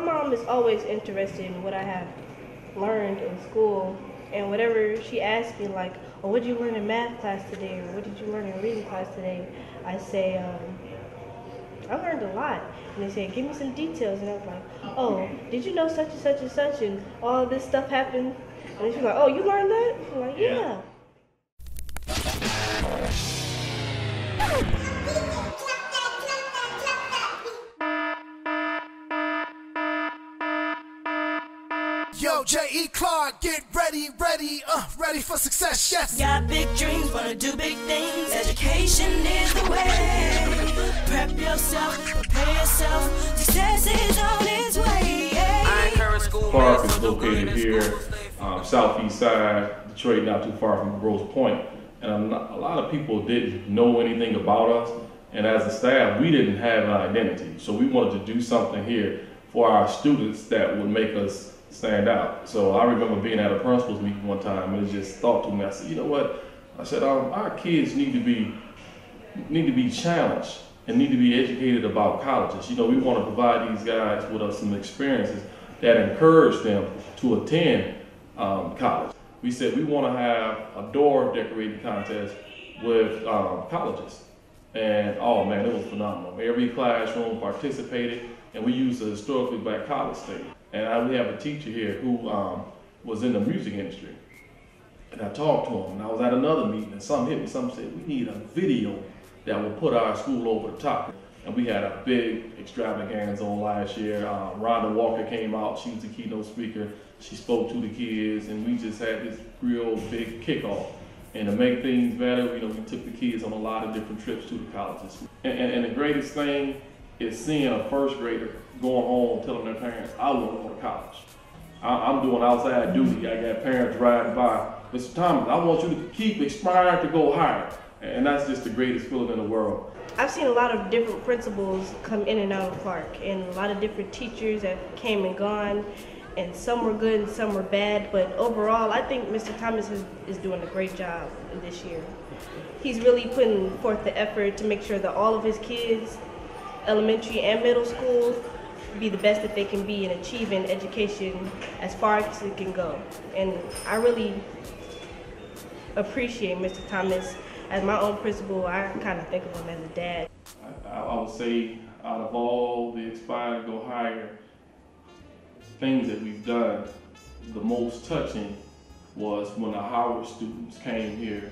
mom is always interested in what I have learned in school, and whatever she asks me, like, oh, what did you learn in math class today, or what did you learn in reading class today, I say, I learned a lot. And they say, give me some details. And I was like, oh, did you know such and such and such, and all this stuff happened? And she's like, oh, you learned that? I'm like, yeah. Yo, J.E. Clark, get ready for success, yes. Got big dreams, wanna do big things. Education is the way. Prep yourself, prepare yourself. Success is on its way. Clark is located here, southeast side, Detroit, not too far from Grosse Pointe. And a lot of people didn't know anything about us. And as a staff, we didn't have an identity. So we wanted to do something here for our students that would make us stand out. So I remember being at a principal's meeting one time and it just thought to me, I said, you know what? I said, our kids need to be challenged and need to be educated about colleges. You know, we want to provide these guys with some experiences that encourage them to attend college. We said we want to have a door decorating contest with colleges. And oh man, it was phenomenal. Every classroom participated, and we used a historically black college state. And we have a teacher here who was in the music industry. And I talked to him, and I was at another meeting, and something hit me. Something said, we need a video that will put our school over the top. And we had a big extravaganza on last year. Rhonda Walker came out, she was the keynote speaker. She spoke to the kids, and we just had this real big kickoff. And to make things better, you know, we took the kids on a lot of different trips to the colleges. And the greatest thing is seeing a first grader going home telling their parents, I want to go to college. I'm doing outside duty. I got parents riding by. Mr. Thomas, I want you to keep aspiring to go higher. And that's just the greatest feeling in the world. I've seen a lot of different principals come in and out of Clark, and a lot of different teachers that came and gone, and some were good and some were bad, but overall I think Mr. Thomas is doing a great job this year. He's really putting forth the effort to make sure that all of his kids, elementary and middle school, be the best that they can be in achieving education as far as it can go. And I really appreciate Mr. Thomas. As my own principal, I kind of think of him as a dad. I would say out of all the Aspire to Go Higher things that we've done, the most touching was when the Howard students came here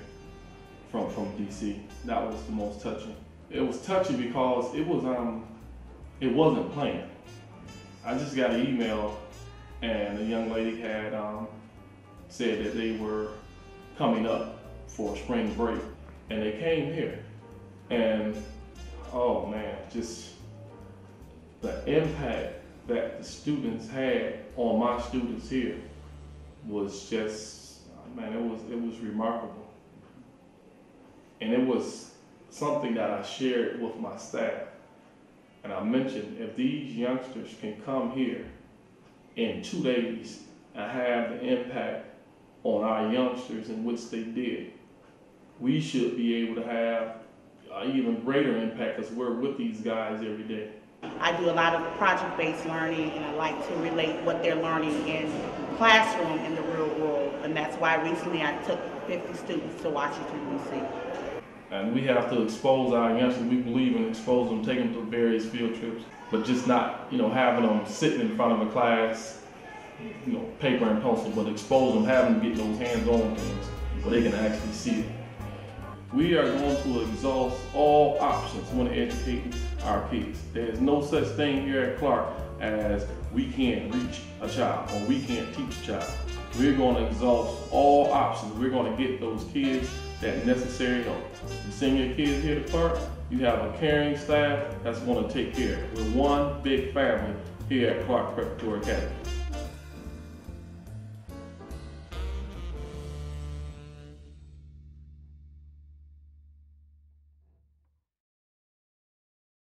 from DC. That was the most touching. It was touching because it wasn't planned. I just got an email and a young lady had said that they were coming up for spring break. And they came here, and oh man, just the impact that the students had on my students here was just, man, it was remarkable. And it was something that I shared with my staff. And I mentioned, if these youngsters can come here in 2 days and have the impact on our youngsters in which they did, we should be able to have an even greater impact because we're with these guys every day. I do a lot of project-based learning, and I like to relate what they're learning in classroom in the real world, and that's why recently I took 50 students to Washington, D.C. And we have to expose our youngsters. We believe in expose them, take them to various field trips, but just not, you know, having them sitting in front of a class, you know, paper and pencil, but expose them, having them get those hands-on things where they can actually see it. We are going to exhaust all options when educating our kids. There's no such thing here at Clark as we can't reach a child or we can't teach a child. We're going to exhaust all options. We're going to get those kids that necessary help. You send your kids here to Clark, you have a caring staff that's going to take care. We're one big family here at Clark Preparatory Academy.